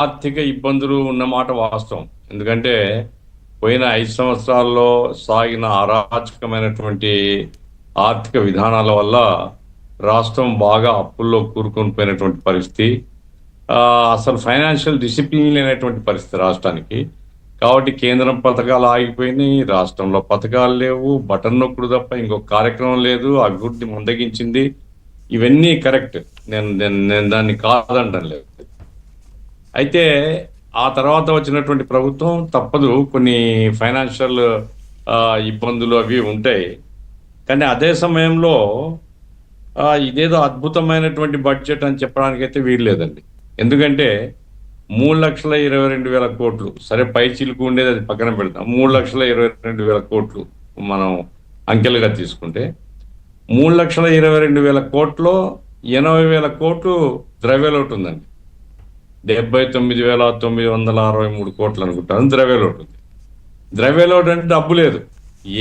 ఆర్థిక ఇబ్బందులు ఉన్నమాట వాస్తవం. ఎందుకంటే పోయిన 5 సంవత్సరాల్లో సాగిన అరాచకమైనటువంటి ఆర్థిక విధానాల వల్ల రాష్ట్రం బాగా అప్పుల్లో కూరుకొని పోయినటువంటి పరిస్థితి. అసలు ఫైనాన్షియల్ డిసిప్లిన్ లేనటువంటి పరిస్థితి రాష్ట్రానికి. కాబట్టి కేంద్రం పథకాలు ఆగిపోయినాయి, రాష్ట్రంలో పథకాలు లేవు, బటన్ నొక్కుడు తప్ప ఇంకొక కార్యక్రమం లేదు, అభివృద్ధి మందగించింది. ఇవన్నీ కరెక్ట్, నేను దాన్ని కాదంటం లేదు. అయితే ఆ తర్వాత వచ్చినటువంటి ప్రభుత్వం తప్పదు, కొన్ని ఫైనాన్షియల్ ఇబ్బందులు అవి ఉంటాయి. కానీ అదే సమయంలో ఇదేదో అద్భుతమైనటువంటి బడ్జెట్ అని చెప్పడానికైతే వీలు లేదండి. ఎందుకంటే 3,22,000 కోట్లు, సరే పై చిలుకు ఉండేది అది పక్కన పెడతాం, 3,22,000 కోట్లు మనం అంకెలుగా తీసుకుంటే 3,22,000 కోట్లో 80,000 కోట్లు ద్రవ్యలోటు ఉందండి. 79,963 కోట్లు అనుకుంటాను ద్రవ్యలోటు ఉంది. ద్రవ్యలోటు అంటే డబ్బు లేదు,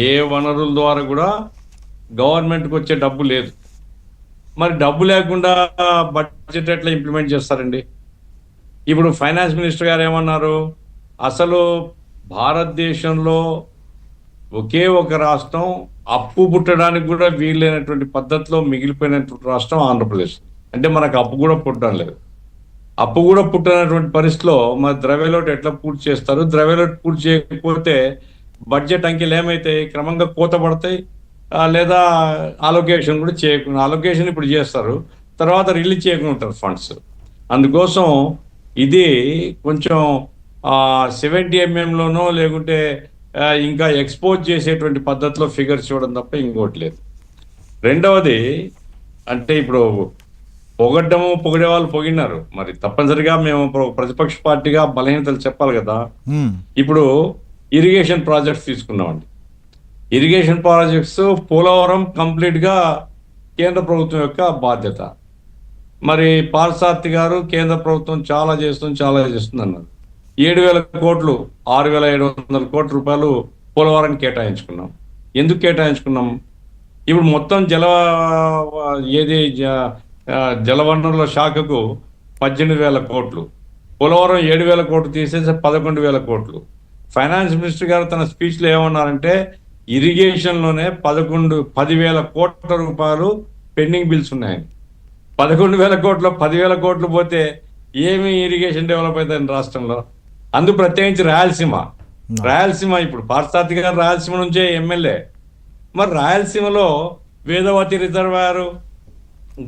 ఏ వనరుల ద్వారా కూడా గవర్నమెంట్కి వచ్చే డబ్బు లేదు. మరి డబ్బు లేకుండా బడ్జెట్ ఎట్లా ఇంప్లిమెంట్ చేస్తారండి? ఇప్పుడు ఫైనాన్స్ మినిస్టర్ గారు ఏమన్నారు, అసలు భారతదేశంలో ఒకే ఒక రాష్ట్రం అప్పు పుట్టడానికి కూడా వీలైనటువంటి పద్ధతిలో మిగిలిపోయినటువంటి రాష్ట్రం ఆంధ్రప్రదేశ్. అంటే మనకు అప్పు కూడా పుట్టడం లేదు. అప్పు కూడా పుట్టినటువంటి పరిస్థితిలో మరి ద్రవ్యలోటు ఎట్లా పూర్తి చేస్తారు? ద్రవ్యలోటు పూర్తి చేయకపోతే బడ్జెట్ అంకెలు ఏమైతాయి? క్రమంగా కోత పడతాయి, లేదా అలొకేషన్ కూడా చేయకుండా, అలొకేషన్ ఇప్పుడు చేస్తారు, తర్వాత రిలీజ్ చేయకుండా ఉంటారు ఫండ్స్. అందుకోసం ఇది కొంచెం 70 mm లేకుంటే ఇంకా ఎక్స్పోజ్ చేసేటువంటి పద్ధతిలో ఫిగర్స్ ఇవ్వడం తప్ప ఇంకోటి లేదు. రెండవది అంటే ఇప్పుడు పొగిడే వాళ్ళు పొగిడినారు, మరి తప్పనిసరిగా మేము ప్రతిపక్ష పార్టీగా బలహీనతలు చెప్పాలి కదా. ఇప్పుడు ఇరిగేషన్ ప్రాజెక్ట్స్ తీసుకున్నామండి. ఇరిగేషన్ ప్రాజెక్ట్స్ పోలవరం కంప్లీట్గా కేంద్ర ప్రభుత్వం యొక్క బాధ్యత. మరి పార్సార్థి గారు కేంద్ర ప్రభుత్వం చాలా చేస్తుంది అన్నారు. 7,000 కోట్లు, 6,700 కోట్ల రూపాయలు పోలవరానికి కేటాయించుకున్నాం. ఎందుకు కేటాయించుకున్నాం? ఇప్పుడు మొత్తం జలవనరుల శాఖకు 18,000 కోట్లు, పోలవరం 7,000 కోట్లు తీసేసి 11,000 కోట్లు. ఫైనాన్స్ మినిస్టర్ గారు తన స్పీచ్లో ఏమన్నారంటే ఇరిగేషన్లోనే 10,000 కోట్ల రూపాయలు పెండింగ్ బిల్స్ ఉన్నాయని. 11,000 కోట్లు 10,000 కోట్లు పోతే ఏమి ఇరిగేషన్ డెవలప్ అవుతుంది రాష్ట్రంలో? అందుకు ప్రత్యేకించి రాయలసీమ ఇప్పుడు పార్సార్థి గారు రాయలసీమ నుంచే ఎమ్మెల్యే. మరి రాయలసీమలో వేదవతి రిజర్వాయర్,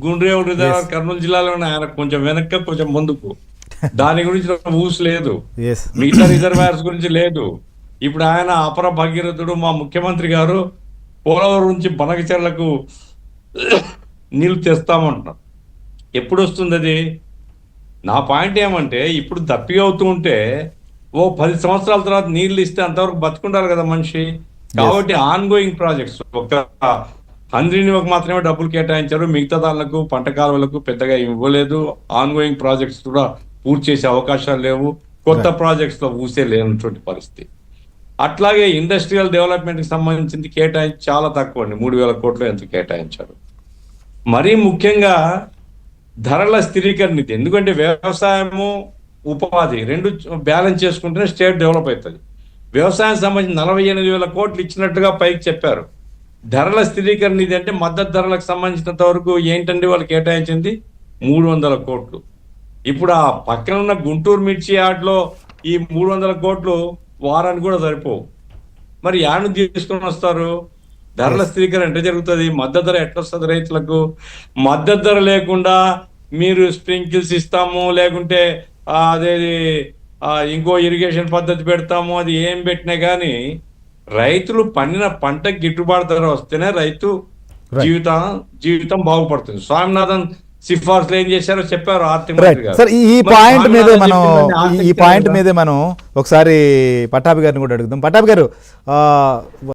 గుండ్రేవు రిజర్వాయర్ కర్నూలు జిల్లాలో ఉన్నాయి, ఆయన కొంచెం వెనక్కి కొంచెం ముందుకు. దాని గురించి ఊసు లేదు, మిగతా రిజర్వాయర్స్ గురించి లేదు. ఇప్పుడు ఆయన అపర భగీరథుడు, మా ముఖ్యమంత్రి గారు పోలవరం నుంచి బనకచెర్లకు నీళ్లు తెస్తామంటున్నారు. ఎప్పుడు వస్తుంది అది? నా పాయింట్ ఏమంటే ఇప్పుడు దప్పిక అవుతూ ఉంటే 10 సంవత్సరాల తర్వాత నీళ్లు ఇస్తే అంతవరకు బతుకుంటారు కదా మనిషి. కాబట్టి ఆన్ గోయింగ్ ప్రాజెక్ట్స్, ఒక హంద్రీనివకు మాత్రమే డబ్బులు కేటాయించారు, మిగతా దానికి పంట కాలువలకు పెద్దగా ఇవ్వలేదు. ఆన్ గోయింగ్ ప్రాజెక్ట్స్ కూడా పూర్తి చేసే అవకాశాలు లేవు, కొత్త ప్రాజెక్ట్స్ లో ఊసే లేనటువంటి పరిస్థితి. అట్లాగే ఇండస్ట్రియల్ డెవలప్మెంట్కి సంబంధించింది కేటాయించి చాలా తక్కువ అండి, 3,000 కోట్లు ఎంత కేటాయించారు. మరీ ముఖ్యంగా ధరల స్థిరీకరణ నిధి, ఎందుకంటే వ్యవసాయము ఉపాధి రెండు బ్యాలెన్స్ చేసుకుంటేనే స్టేట్ డెవలప్ అవుతుంది. వ్యవసాయం సంబంధించి 48,000 కోట్లు ఇచ్చినట్టుగా పైకి చెప్పారు. ధరల స్థిరీకరణ నిధి అంటే మద్దతు ధరలకు సంబంధించినంత వరకు ఏంటండి వాళ్ళు కేటాయించింది 300 కోట్లు. ఇప్పుడు ఆ పక్కన ఉన్న గుంటూరు మిర్చి యార్డ్లో ఈ 300 కోట్లు వారానికి కూడా సరిపోవు. మరి యాడ్ తీసుకొని వస్తారు? ధరల స్థిరీకరణ ఎట్లా జరుగుతుంది? మద్దతు ధర ఎట్లా వస్తుంది రైతులకు? మద్దతు ధర లేకుండా మీరు స్ప్రింకిల్స్ ఇస్తాము, లేకుంటే అదేది ఇంకో ఇరిగేషన్ పద్ధతి పెడతాము, అది ఏం పెట్టినా కానీ రైతులు పండిన పంటకు గిట్టుబాటు ధర వస్తేనే రైతు జీవితం బాగుపడుతుంది. స్వామినాథన్ సిఫార్సులు ఏం చేశారో చెప్పారు ఆర్థిక మంత్రి గారు. ఈ పాయింట్ మీదే మనం ఒకసారి పట్టాభి గారిని కూడా అడుగుదాం. పట్టాభి గారు,